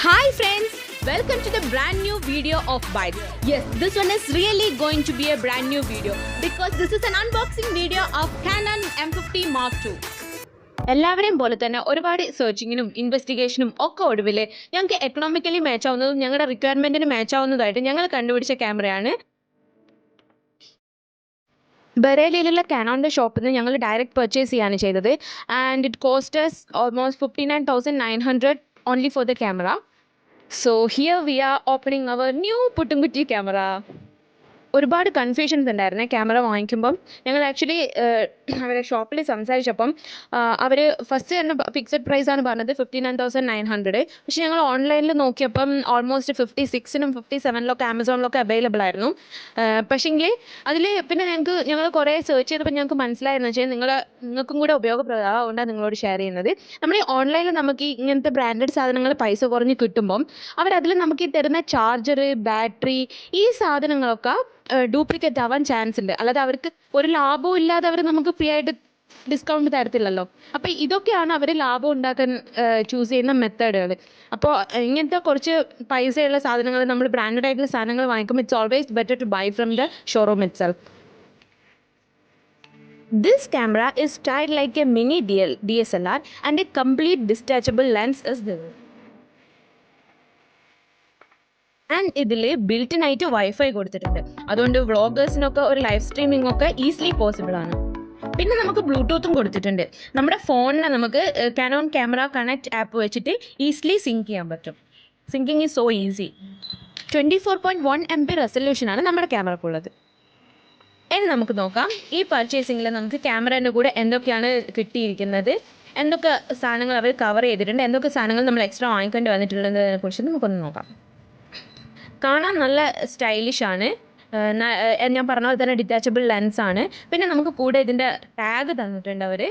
Hi friends, welcome to the brand new video of Bytes. Yes, this one is really going to be a brand new video because this is an unboxing video of Canon M50 Mark II. എല്ലാവരെയും പോലെ തന്നെ ഒരുപാട് സെർച്ചിങ്ങിനും ഇൻവെസ്റ്റിഗേഷനും ഒക്കെ ഒടുവിൽ ഞങ്ങൾക്ക് economically match ആവുന്നതും ഞങ്ങളുടെ റിക്വയർമെൻറ്റിന് match ആവുന്നതായിട്ട് ഞങ്ങൾ കണ്ടുപിടിച്ച ക്യാമറയാണ്. ബറേലിയിലുള്ള കാനോണിൻ്റെ ഷോപ്പിൽ നിന്ന് ഞങ്ങൾ ഡയറക്റ്റ് പർച്ചേസ് ചെയ്യാണ് ചെയ്തത്. And it costs almost 59,900 only for the camera. So here we are opening our new Puttungutti camera. ഒരുപാട് കൺഫ്യൂഷൻസ് ഉണ്ടായിരുന്നേ ക്യാമറ വാങ്ങിക്കുമ്പം. ഞങ്ങൾ ആക്ച്വലി അവരെ ഷോപ്പിൽ സംസാരിച്ചപ്പം അവർ ഫസ്റ്റ് തന്നെ ഫിക്സഡ് പ്രൈസാണ് പറഞ്ഞത് 59,900. പക്ഷേ ഞങ്ങൾ ഓൺലൈനിൽ നോക്കിയപ്പം ഓൾമോസ്റ്റ് 56-നും 57-ലൊക്കെ ആമസോണിലൊക്കെ അവൈലബിൾ ആയിരുന്നു. പക്ഷേങ്കിൽ അതിൽ പിന്നെ ഞങ്ങൾ കുറേ സെർച്ച് ചെയ്തപ്പോൾ ഞങ്ങൾക്ക് മനസ്സിലായെന്ന് വെച്ചാൽ നിങ്ങൾക്കും കൂടെ ഉപയോഗപ്രദമാണ്, അതുകൊണ്ടാണ് നിങ്ങളോട് ഷെയർ ചെയ്യുന്നത്. നമ്മൾ ഈ ഓൺലൈനിൽ നമുക്ക് ഇങ്ങനത്തെ ബ്രാൻഡഡ് സാധനങ്ങൾ പൈസ കുറഞ്ഞ് കിട്ടുമ്പം അവരതിൽ നമുക്ക് ഈ തരുന്ന ചാർജർ, ബാറ്ററി, ഈ സാധനങ്ങളൊക്കെ ഡ്യൂപ്ലിക്കേറ്റ് ആവാൻ ചാൻസ് ഉണ്ട്. അല്ലാതെ അവർക്ക് ഒരു ലാഭവും ഇല്ലാതെ അവർ നമുക്ക് ഫ്രീ ആയിട്ട് ഡിസ്കൗണ്ട് തരത്തില്ലല്ലോ. അപ്പോൾ ഇതൊക്കെയാണ് അവർ ലാഭം ഉണ്ടാക്കാൻ ചൂസ് ചെയ്യുന്ന മെത്തേഡുകൾ. അപ്പോൾ ഇങ്ങനത്തെ കുറച്ച് പൈസയുള്ള സാധനങ്ങൾ, നമ്മൾ ബ്രാൻഡഡ് ആയിട്ടുള്ള സാധനങ്ങൾ വാങ്ങിക്കുമ്പോൾ it's always better to bye from the showroom itself. This camera is styled like a mini DSLR and a complete detachable lens is there. And ഇതിൽ ബിൽറ്റ് ആയിട്ട് വൈഫൈ കൊടുത്തിട്ടുണ്ട്. അതുകൊണ്ട് വ്ളോഗേഴ്സിനൊക്കെ ഒരു ലൈവ് സ്ട്രീമിംഗ് ഒക്കെ ഈസിലി പോസിബിൾ ആണ്. പിന്നെ നമുക്ക് ബ്ലൂടൂത്തും കൊടുത്തിട്ടുണ്ട്. നമ്മുടെ ഫോണിനെ നമുക്ക് കാനോൺ ക്യാമറ കണക്ട് ആപ്പ് വെച്ചിട്ട് ഈസിലി സിങ്ക് ചെയ്യാൻ പറ്റും. Sinking is so easy. 24.1 MB റെസൊല്യൂഷനാണ് നമ്മുടെ ക്യാമറക്കുള്ളത്. ഇനി നമുക്ക് നോക്കാം ഈ പർച്ചേസിങ്ങിൽ നമുക്ക് ക്യാമറേൻ്റെ കൂടെ എന്തൊക്കെയാണ് കിട്ടിയിരിക്കുന്നത്, എന്തൊക്കെ സാധനങ്ങൾ അവർ കവർ ചെയ്തിട്ടുണ്ട്, എന്തൊക്കെ സാധനങ്ങൾ നമ്മൾ എക്സ്ട്രാ വാങ്ങിക്കേണ്ടി വന്നിട്ടുള്ളതിനെ കുറിച്ച് നമുക്കൊന്ന് നോക്കാം. കാണാൻ നല്ല സ്റ്റൈലിഷാണ്. ഞാൻ പറഞ്ഞ പോലെ തന്നെ ഡിറ്റാച്ചബിൾ ലെൻസാണ്. പിന്നെ നമുക്ക് കൂടെ ഇതിൻ്റെ ടാഗ് തന്നിട്ടുണ്ട് അവർ.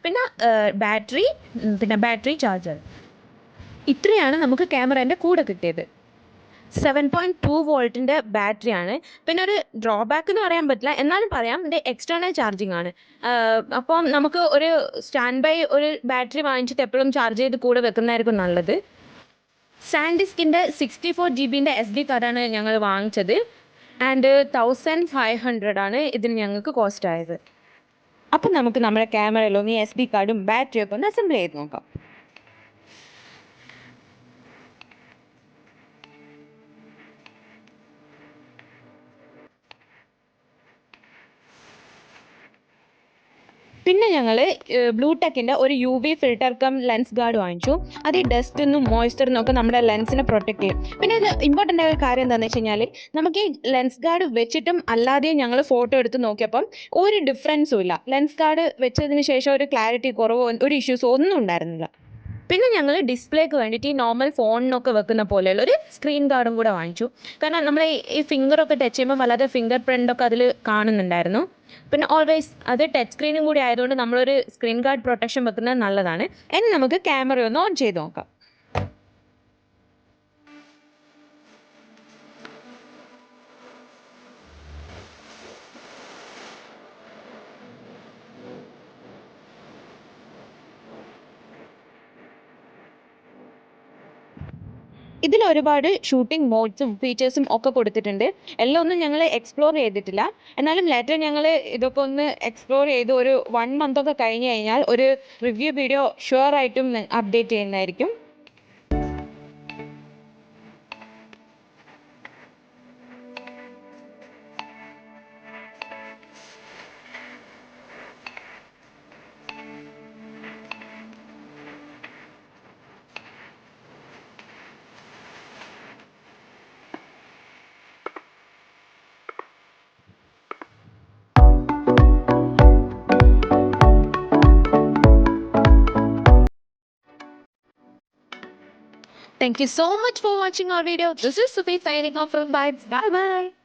പിന്നെ ബാറ്ററി ചാർജർ. ഇത്രയാണ് നമുക്ക് ക്യാമറേൻ്റെ കൂടെ കിട്ടിയത്. 7.2 വോൾട്ടിൻ്റെ ബാറ്ററിയാണ്. പിന്നെ ഒരു ഡ്രോബാക്ക് എന്ന് പറയാൻ പറ്റില്ല, എന്നാലും പറയാം, ഇതിൻ്റെ എക്സ്റ്റേണൽ ചാർജിങ് ആണ്. അപ്പം നമുക്ക് ഒരു സ്റ്റാൻഡ് ബൈ ഒരു ബാറ്ററി വാങ്ങിച്ചിട്ട് എപ്പോഴും ചാർജ് ചെയ്ത് കൂടെ വെക്കുന്നതായിരിക്കും നല്ലത്. സാൻഡിസ്കിൻ്റെ 64 GB SD കാർഡാണ് ഞങ്ങൾ വാങ്ങിച്ചത്. ആൻഡ് 1,500 ആണ് ഇതിന് ഞങ്ങൾക്ക് കോസ്റ്റ് ആയത്. അപ്പം നമുക്ക് നമ്മുടെ ക്യാമറയിലൊന്ന് SD കാർഡും ബാറ്ററിയൊക്കെ ഒന്ന് അസംബിൾ ചെയ്ത് നോക്കാം. പിന്നെ ഞങ്ങൾ ബ്ലൂടെക്കിൻ്റെ ഒരു UV filter cum lens guard വാങ്ങിച്ചു. അത് ഈ ഡസ്റ്റിനും മോയ്സ്ചറിനും ഒക്കെ നമ്മുടെ ലെൻസിനെ പ്രൊട്ടക്ട് ചെയ്യും. പിന്നെ ഇത് ഇമ്പോർട്ടൻ്റ് ആയ കാര്യം എന്താണെന്ന് വെച്ച് കഴിഞ്ഞാൽ നമുക്ക് ഈ ലെൻസ് ഗാർഡ് വെച്ചിട്ടും അല്ലാതെയും ഞങ്ങൾ ഫോട്ടോ എടുത്ത് നോക്കിയപ്പം ഒരു ഡിഫറൻസും ഇല്ല. ലെൻസ് ഗാർഡ് വെച്ചതിന് ശേഷം ഒരു ക്ലാരിറ്റി കുറവോ ഒരു ഇഷ്യൂസോ ഒന്നും ഉണ്ടായിരുന്നില്ല. പിന്നെ ഞങ്ങൾ ഡിസ്പ്ലേക്ക് വേണ്ടിയിട്ട് ഈ നോർമൽ ഫോണിനൊക്കെ വെക്കുന്ന പോലെയുള്ള ഒരു സ്ക്രീൻ ഗാർഡും കൂടെ വാങ്ങിച്ചു. കാരണം നമ്മൾ ഈ ഫിംഗറൊക്കെ ടച്ച് ചെയ്യുമ്പോൾ വല്ലാതെ ഫിംഗർ പ്രിൻ്റൊക്കെ അതിൽ കാണുന്നുണ്ടായിരുന്നു. പിന്നെ ഓൾവേസ് അത് ടച്ച് സ്ക്രീനും കൂടി ആയതുകൊണ്ട് നമ്മളൊരു സ്ക്രീൻ ഗാർഡ് പ്രൊട്ടക്ഷൻ വെക്കുന്നത് നല്ലതാണ്. ഇനി നമുക്ക് ക്യാമറ ഒന്ന് ഓൺ ചെയ്ത് നോക്കാം. ഇതിൽ ഒരുപാട് ഷൂട്ടിംഗ് മോഡ്സും ഫീച്ചേഴ്സും ഒക്കെ കൊടുത്തിട്ടുണ്ട്. എല്ലാം ഒന്നും ഞങ്ങൾ എക്സ്പ്ലോർ ചെയ്തിട്ടില്ല. എന്നാലും ലേറ്റർ ഞങ്ങൾ ഇതൊക്കെ ഒന്ന് എക്സ്പ്ലോർ ചെയ്ത് ഒരു 1 month ഒക്കെ കഴിഞ്ഞ് കഴിഞ്ഞാൽ ഒരു റിവ്യൂ വീഡിയോ ഷുവറായിട്ടും അപ്ഡേറ്റ് ചെയ്യുന്നതായിരിക്കും. Thank you so much for watching our video. This is Sufi signing off from Bytes. Bye bye.